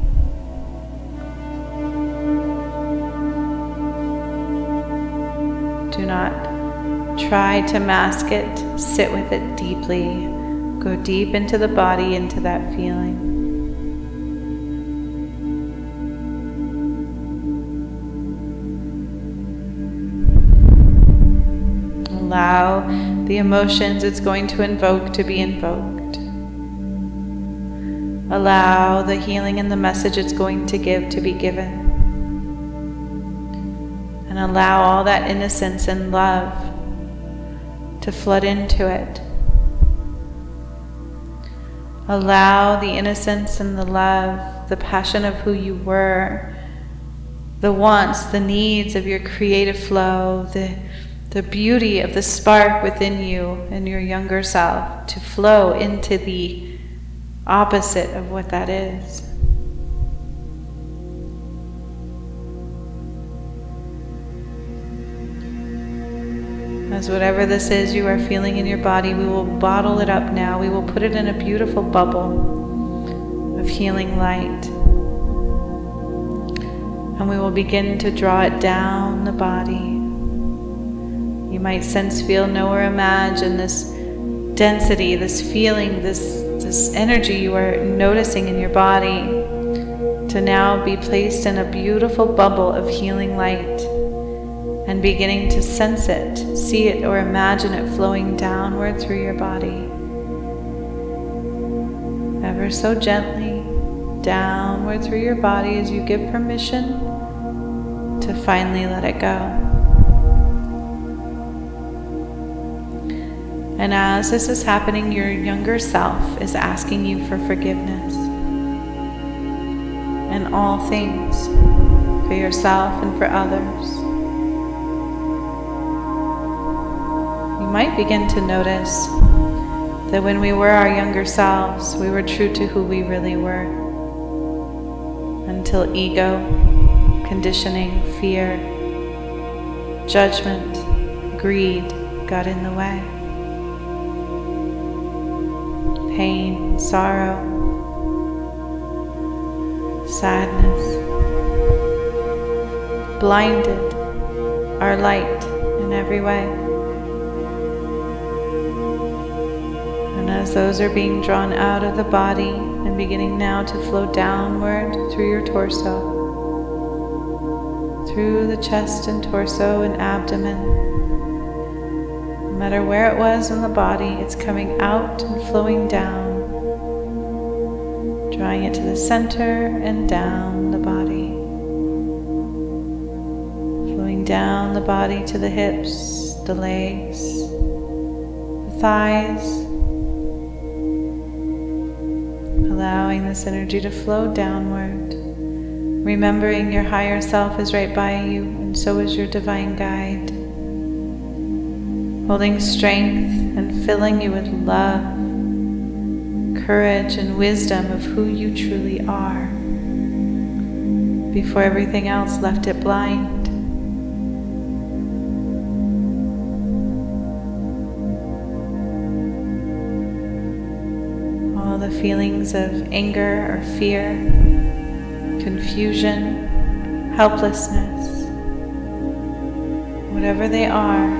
[SPEAKER 1] Do not try to mask it. Sit with it deeply. Go deep into the body, into that feeling. Allow the emotions it's going to invoke to be invoked. Allow the healing and the message it's going to give to be given. And allow all that innocence and love to flood into it. Allow the innocence and the love, the passion of who you were, the wants, the needs of your creative flow, the beauty of the spark within you and your younger self to flow into the opposite of what that is. As whatever this is you are feeling in your body, we will bottle it up now. We will put it in a beautiful bubble of healing light. And we will begin to draw it down the body. You might sense, feel, know, or imagine this density, this feeling, this energy you are noticing in your body to now be placed in a beautiful bubble of healing light. And beginning to sense it, see it, or imagine it flowing downward through your body. Ever so gently, downward through your body as you give permission to finally let it go. And as this is happening, your younger self is asking you for forgiveness. In all things, for yourself and for others. You might begin to notice that when we were our younger selves, we were true to who we really were. Until ego, conditioning, fear, judgment, greed got in the way. Pain, sorrow, sadness blinded our light in every way. And as those are being drawn out of the body and beginning now to flow downward through your torso, through the chest and torso and abdomen, no matter where it was in the body, it's coming out and flowing down, drawing it to the center and down the body, flowing down the body to the hips, the legs, the thighs, allowing this energy to flow downward, remembering your higher self is right by you, and so is your divine guide, holding strength and filling you with love, courage, and wisdom of who you truly are, before everything else left it blind. The feelings of anger or fear, confusion, helplessness, whatever they are,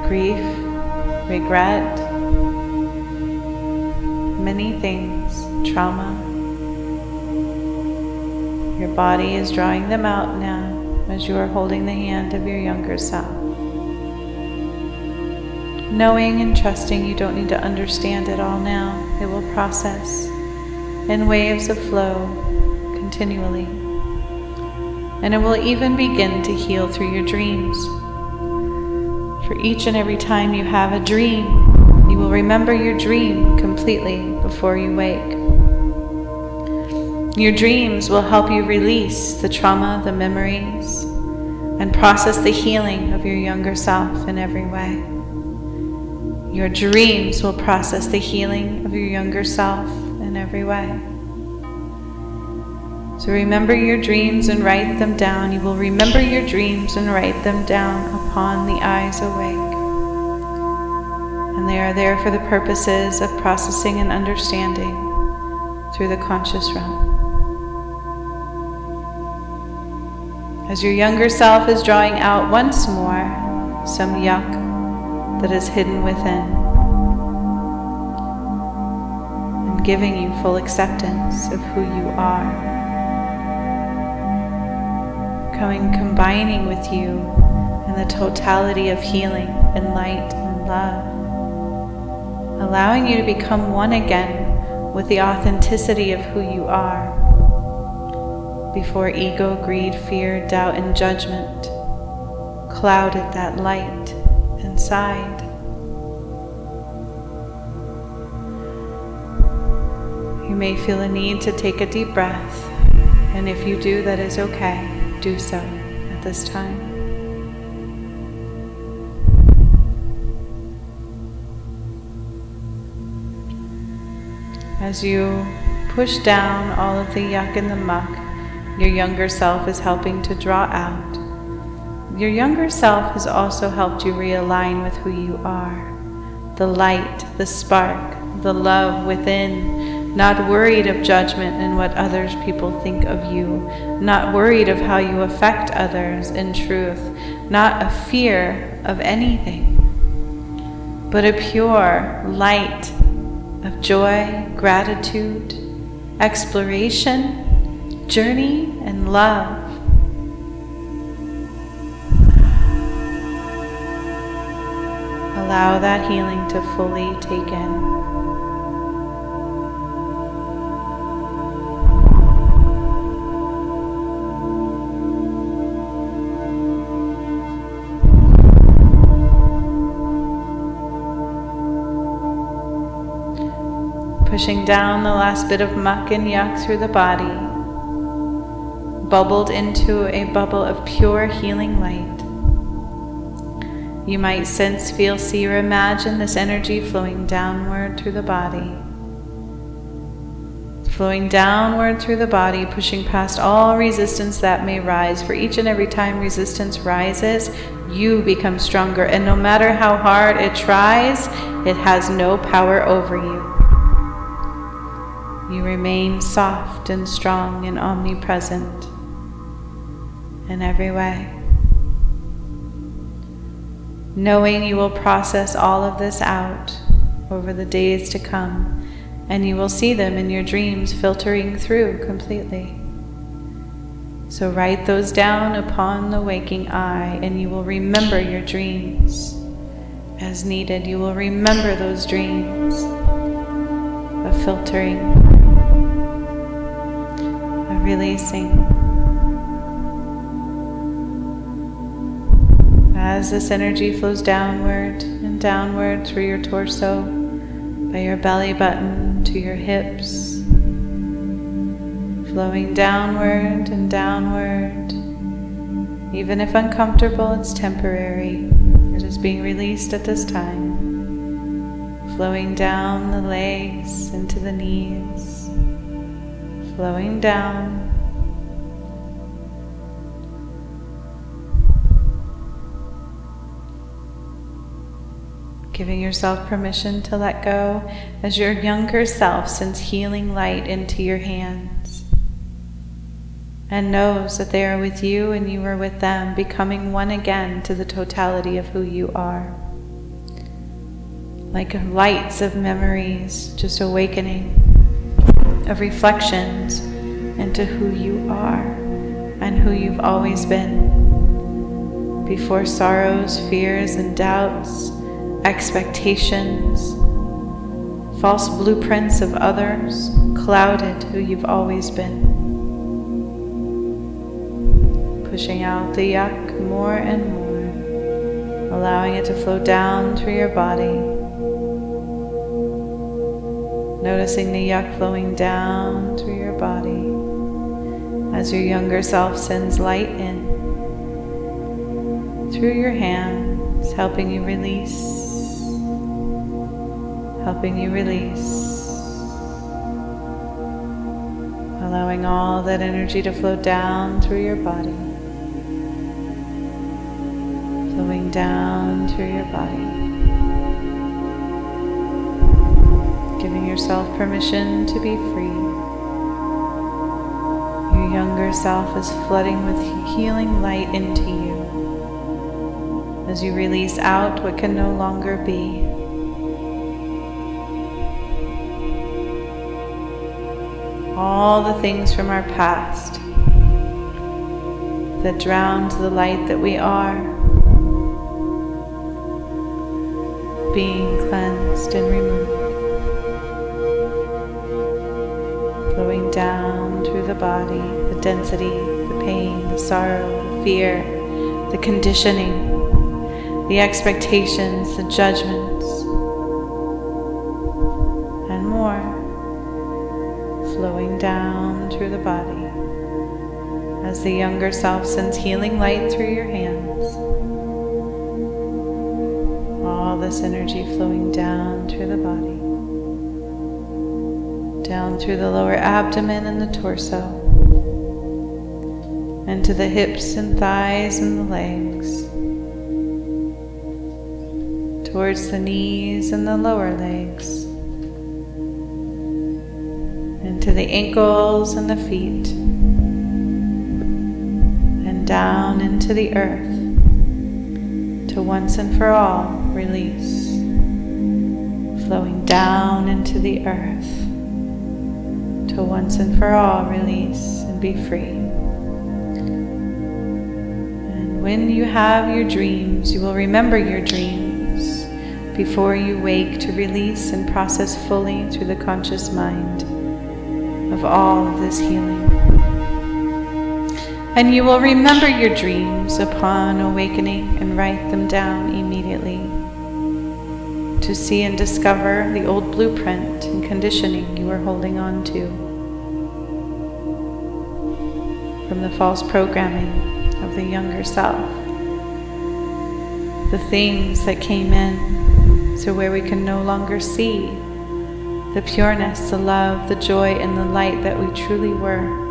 [SPEAKER 1] grief, regret, many things, trauma. Your body is drawing them out now as you are holding the hand of your younger self. Knowing and trusting you don't need to understand it all now. It will process in waves of flow continually. And it will even begin to heal through your dreams. For each and every time you have a dream, you will remember your dream completely before you wake. Your dreams will help you release the trauma, the memories, and process the healing of your younger self in every way. Your dreams will process the healing of your younger self in every way. So remember your dreams and write them down. You will remember your dreams and write them down upon the eyes awake. And they are there for the purposes of processing and understanding through the conscious realm. As your younger self is drawing out once more some yuck that is hidden within, and giving you full acceptance of who you are, combining with you in the totality of healing and light and love, allowing you to become one again with the authenticity of who you are, before ego, greed, fear, doubt, and judgment clouded that light inside. You may feel a need to take a deep breath, and if you do, that is okay. Do so at this time. As you push down all of the yuck and the muck your younger self is helping to draw out, your younger self has also helped you realign with who you are. The light, the spark, the love within, not worried of judgment and what others people think of you, not worried of how you affect others in truth, not a fear of anything, but a pure light of joy, gratitude, exploration, journey, and love. Allow that healing to fully take in. Pushing down the last bit of muck and yuck through the body, bubbled into a bubble of pure healing light. You might sense, feel, see, or imagine this energy flowing downward through the body. Flowing downward through the body, pushing past all resistance that may rise. For each and every time resistance rises, you become stronger. And no matter how hard it tries, it has no power over you. You remain soft and strong and omnipresent in every way. Knowing you will process all of this out over the days to come, and you will see them in your dreams filtering through completely. So write those down upon the waking eye, and you will remember your dreams as needed. You will remember those dreams of filtering, of releasing. As this energy flows downward and downward through your torso, by your belly button to your hips, flowing downward and downward. Even if uncomfortable, it's temporary. It is being released at this time. Flowing down the legs into the knees, flowing down. Giving yourself permission to let go as your younger self sends healing light into your hands and knows that they are with you and you are with them, becoming one again to the totality of who you are. Like lights of memories, just awakening, of reflections into who you are and who you've always been. Before sorrows, fears, and doubts, expectations, false blueprints of others clouded who you've always been. Pushing out the yuck more and more, allowing it to flow down through your body. Noticing the yuck flowing down through your body as your younger self sends light in through your hands, helping you release. Helping you release, allowing all that energy to flow down through your body, flowing down through your body, giving yourself permission to be free. Your younger self is flooding with healing light into you as you release out what can no longer be. All the things from our past that drowned the light that we are, being cleansed and removed. Flowing down through the body, the density, the pain, the sorrow, the fear, the conditioning, the expectations, the judgments, and more. Flowing down through the body as the younger self sends healing light through your hands. All this energy flowing down through the body, down through the lower abdomen and the torso, and to the hips and thighs and the legs, towards the knees and the lower legs, into the ankles and the feet, and down into the earth, to once and for all release, flowing down into the earth, to once and for all release and be free. And when you have your dreams, you will remember your dreams before you wake to release and process fully through the conscious mind of all of this healing. And you will remember your dreams upon awakening and write them down immediately to see and discover the old blueprint and conditioning you are holding on to from the false programming of the younger self. The things that came in to where we can no longer see the pureness, the love, the joy, and the light that we truly were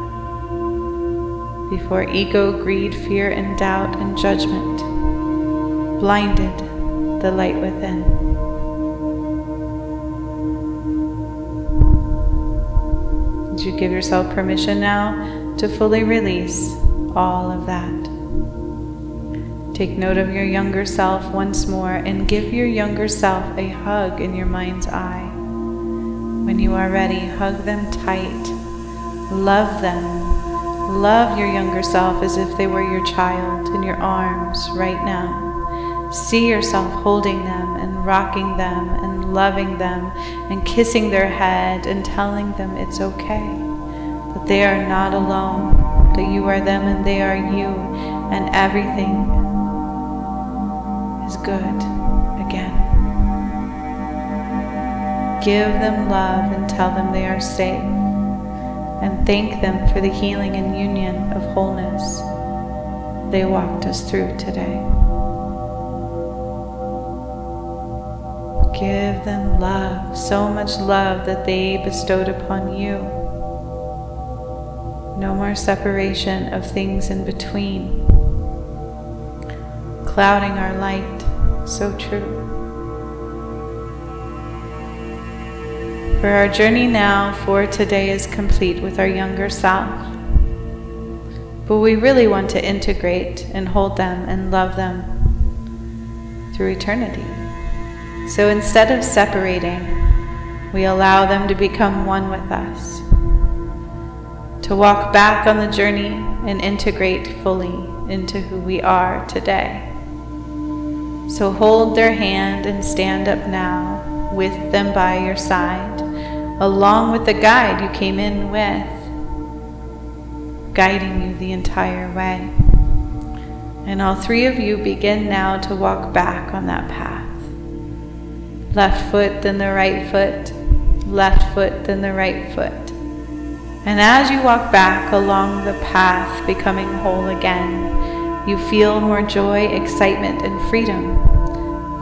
[SPEAKER 1] before ego, greed, fear, and doubt and judgment blinded the light within. Would you give yourself permission now to fully release all of that? Take note of your younger self once more and give your younger self a hug in your mind's eye. When you are ready, hug them tight. Love them. Love your younger self as if they were your child in your arms right now. See yourself holding them and rocking them and loving them and kissing their head and telling them it's okay, that they are not alone, that you are them and they are you, and everything is good again. Give them love and tell them they are safe, and thank them for the healing and union of wholeness they walked us through today. Give them love, so much love that they bestowed upon you. No more separation of things in between, clouding our light. So true. For our journey now for today is complete with our younger self. But we really want to integrate and hold them and love them through eternity. So instead of separating, we allow them to become one with us, to walk back on the journey and integrate fully into who we are today. So hold their hand and stand up now with them by your side, along with the guide you came in with, guiding you the entire way. And all three of you begin now to walk back on that path. Left foot, then the right foot, left foot, then the right foot. And as you walk back along the path, becoming whole again, you feel more joy, excitement, and freedom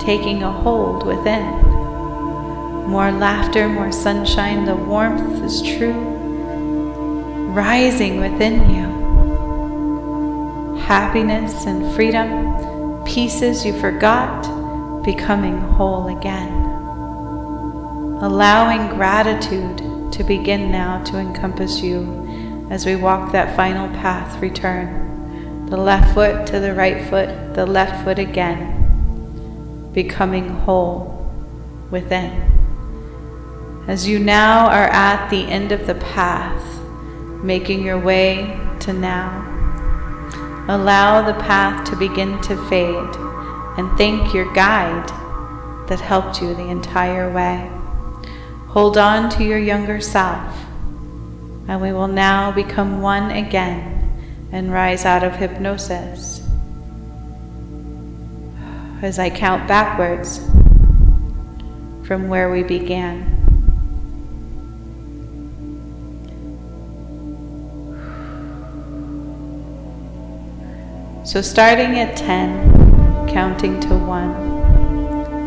[SPEAKER 1] taking a hold within. More laughter, more sunshine, the warmth is true, rising within you. Happiness and freedom, pieces you forgot, becoming whole again. Allowing gratitude to begin now to encompass you as we walk that final path return. The left foot to the right foot, the left foot again, becoming whole within. As you now are at the end of the path, making your way to now, allow the path to begin to fade and thank your guide that helped you the entire way. Hold on to your younger self, and we will now become one again and rise out of hypnosis. As I count backwards from where we began. So starting at 10, counting to 1,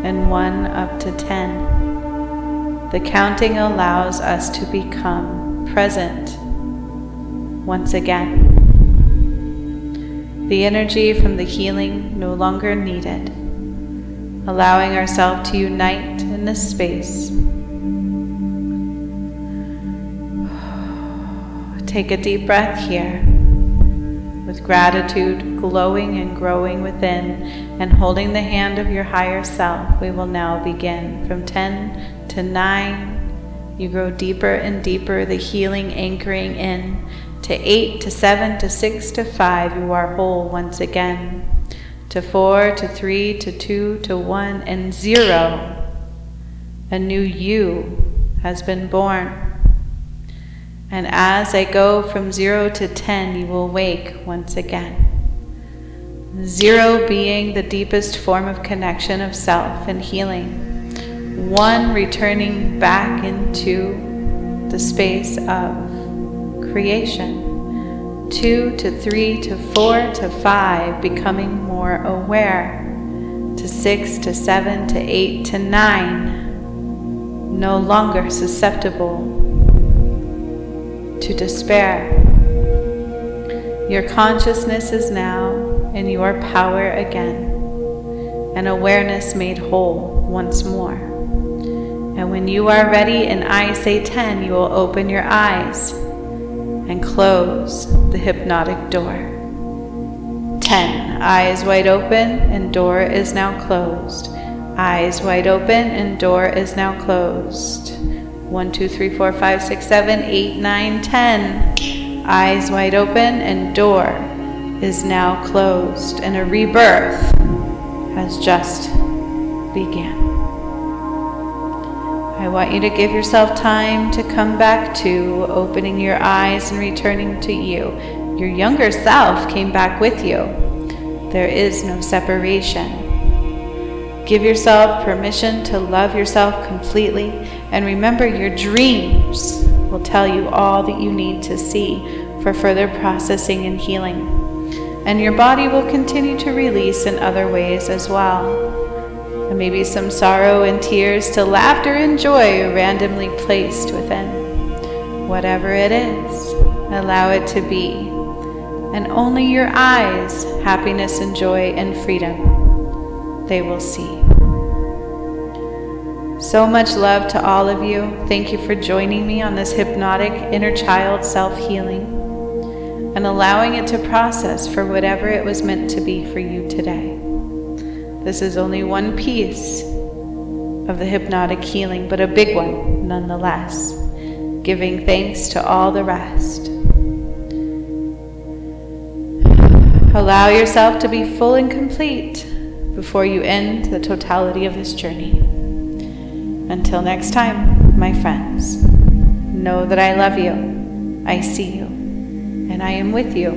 [SPEAKER 1] and 1 up to 10, the counting allows us to become present once again. The energy from the healing no longer needed, allowing ourselves to unite in this space. Take a deep breath here, with gratitude glowing and growing within, and holding the hand of your higher self. We will now begin from 10 to 9. You grow deeper and deeper, the healing anchoring in. To 8, to 7, to 6, to 5, you are whole once again. To 4, to 3, to 2, to 1, and 0. A new you has been born. And as I go from 0 to 10, you will wake once again. 0 being the deepest form of connection of self and healing. 1 returning back into the space of creation. 2 to 3 to 4 to 5, becoming more aware. To 6 to 7 to 8 to 9, no longer susceptible to despair. Your consciousness is now in your power again, and awareness made whole once more. And when you are ready and I say 10, you will open your eyes and close the hypnotic door. 10. Eyes wide open and door is now closed. Eyes wide open and door is now closed. 1, 2, 3, 4, 5, 6, 7, 8, 9, 10. Eyes wide open and door is now closed, and a rebirth has just begun. I want you to give yourself time to come back to opening your eyes and returning to you. Your younger self came back with you. There is no separation. Give yourself permission to love yourself completely, and remember your dreams will tell you all that you need to see for further processing and healing. And your body will continue to release in other ways as well. And maybe some sorrow and tears to laughter and joy randomly placed within. Whatever it is, allow it to be. And only your eyes, happiness and joy and freedom, they will see. So much love to all of you. Thank you for joining me on this hypnotic inner child self-healing and allowing it to process for whatever it was meant to be for you today. This is only one piece of the hypnotic healing, but a big one nonetheless, giving thanks to all the rest. Allow yourself to be full and complete before you end the totality of this journey. Until next time, my friends, know that I love you, I see you, and I am with you